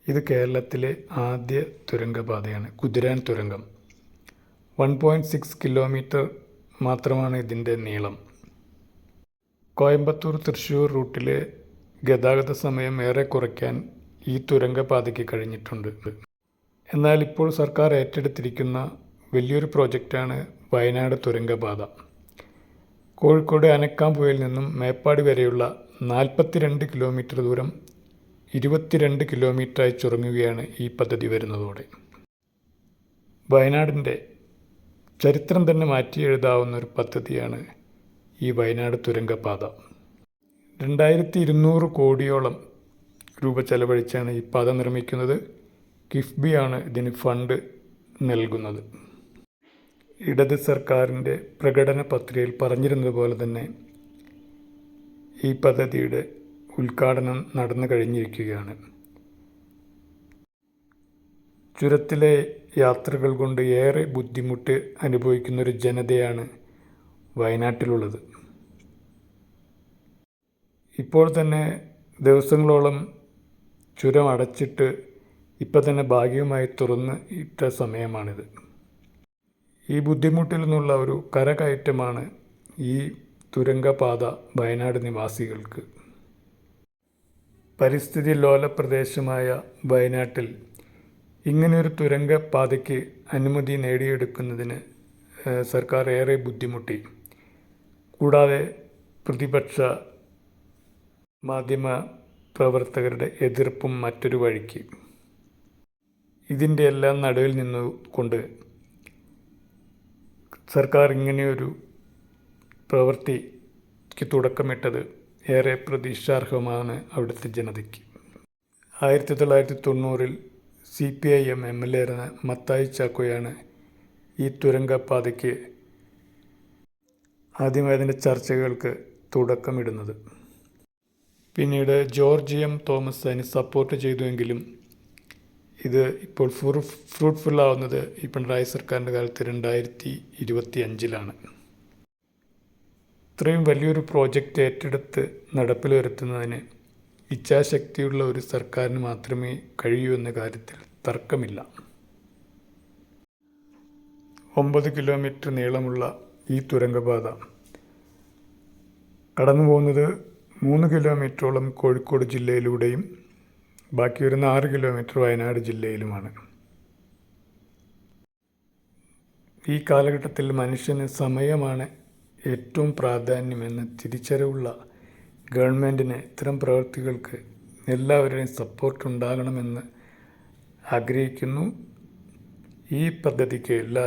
ഇത് കേരളത്തിലെ ആദ്യ തുരങ്കപാതയാണ്. കുതിരാൻ തുരങ്കം 1.6 കിലോമീറ്റർ മാത്രമാണ് ഇതിൻ്റെ നീളം. കോയമ്പത്തൂർ തൃശ്ശൂർ റൂട്ടിലെ ഗതാഗത സമയം ഏറെ കുറയ്ക്കാൻ ഈ തുരങ്കപാതയ്ക്ക് കഴിഞ്ഞിട്ടുണ്ട്. എന്നാൽ ഇപ്പോൾ സർക്കാർ ഏറ്റെടുത്തിരിക്കുന്ന വലിയൊരു പ്രോജക്റ്റാണ് വയനാട് തുരങ്കപാത. കോഴിക്കോട് അനക്കാംപുഴയിൽ നിന്നും മേപ്പാടി വരെയുള്ള 42 കിലോമീറ്റർ ദൂരം 22 കിലോമീറ്ററായി ചുരുങ്ങുകയാണ് ഈ പദ്ധതി വരുന്നതോടെ. വയനാടിൻ്റെ ചരിത്രം തന്നെ മാറ്റി എഴുതാവുന്ന ഒരു പദ്ധതിയാണ് ഈ വയനാട് തുരങ്കപാത. 2200 കോടിയോളം രൂപ ചെലവഴിച്ചാണ് ഈ പാത നിർമ്മിക്കുന്നത്. കിഫ്ബിയാണ് ഇതിന് ഫണ്ട് നൽകുന്നത്. ഇടത് സർക്കാരിൻ്റെ പ്രകടന പത്രികയിൽ പറഞ്ഞിരുന്നത് പോലെ തന്നെ ഈ പദ്ധതിയുടെ ഉദ്ഘാടനം നടന്നു കഴിഞ്ഞിരിക്കുകയാണ്. ചുരത്തിലെ യാത്രകൾ കൊണ്ട് ഏറെ ബുദ്ധിമുട്ട് അനുഭവിക്കുന്നൊരു ജനതയാണ് വയനാട്ടിലുള്ളത്. ഇപ്പോൾ തന്നെ ദിവസങ്ങളോളം ചുരം അടച്ചിട്ട് ഇപ്പം തന്നെ ഭാഗികമായി തുറന്ന് ഇട്ട സമയമാണിത്. ഈ ബുദ്ധിമുട്ടിൽ നിന്നുള്ള ഒരു കരകയറ്റമാണ് ഈ തുരങ്കപാത വയനാട് നിവാസികൾക്ക്. പരിസ്ഥിതി ലോല പ്രദേശമായ വയനാട്ടിൽ ഇങ്ങനെയൊരു തുരങ്കപാതയ്ക്ക് അനുമതി നേടിയെടുക്കുന്നതിന് സർക്കാർ ഏറെ ബുദ്ധിമുട്ടി. കൂടാതെ പ്രതിപക്ഷ മാധ്യമ പ്രവർത്തകരുടെ എതിർപ്പും മറ്റൊരു വഴിക്ക്. ഇതിൻ്റെ എല്ലാം നടുവിൽ നിന്നുകൊണ്ട് സർക്കാർ ഇങ്ങനെയൊരു പ്രവൃത്തിക്ക് തുടക്കമിട്ടത് ഏറെ പ്രതീക്ഷാർഹമാണ് അവിടുത്തെ ജനതയ്ക്ക്. 1990 CPIM MLA ആയിരുന്ന മത്തായി ചാക്കോയാണ് ഈ തുരങ്കപാതയ്ക്ക് ആദ്യമായി അതിൻ്റെ ചർച്ചകൾക്ക് തുടക്കമിടുന്നത്. പിന്നീട് ജോർജ് M. തോമസ് അതിന് സപ്പോർട്ട് ചെയ്തുവെങ്കിലും ഇത് ഇപ്പോൾ ഫ്രൂട്ട്ഫുള്ളാവുന്നത് ഈ പിണറായി സർക്കാരിൻ്റെ കാലത്ത് 2025 ഇത്രയും വലിയൊരു പ്രോജക്റ്റ് ഏറ്റെടുത്ത് നടപ്പിൽ വരുത്തുന്നതിന് ഇച്ഛാശക്തിയുള്ള ഒരു സർക്കാരിന് മാത്രമേ കഴിയൂ എന്ന കാര്യത്തിൽ തർക്കമില്ല. 9 കിലോമീറ്റർ നീളമുള്ള ഈ തുരങ്കപാത കടന്നു പോകുന്നത് 3 കിലോമീറ്ററോളം കോഴിക്കോട് ജില്ലയിലൂടെയും ബാക്കി വരുന്ന 6 കിലോമീറ്റർ വയനാട് ജില്ലയിലുമാണ്. ഈ കാലഘട്ടത്തിൽ മനുഷ്യന് സമയമാണ് ഏറ്റവും പ്രാധാന്യമെന്ന് തിരിച്ചറിവുള്ള ഗവൺമെൻറ്റിന് ഇത്തരം പ്രവൃത്തികൾക്ക് എല്ലാവരുടെയും സപ്പോർട്ട് ഉണ്ടാകണമെന്ന് ആഗ്രഹിക്കുന്നു. ഈ പദ്ധതിക്ക് എല്ലാ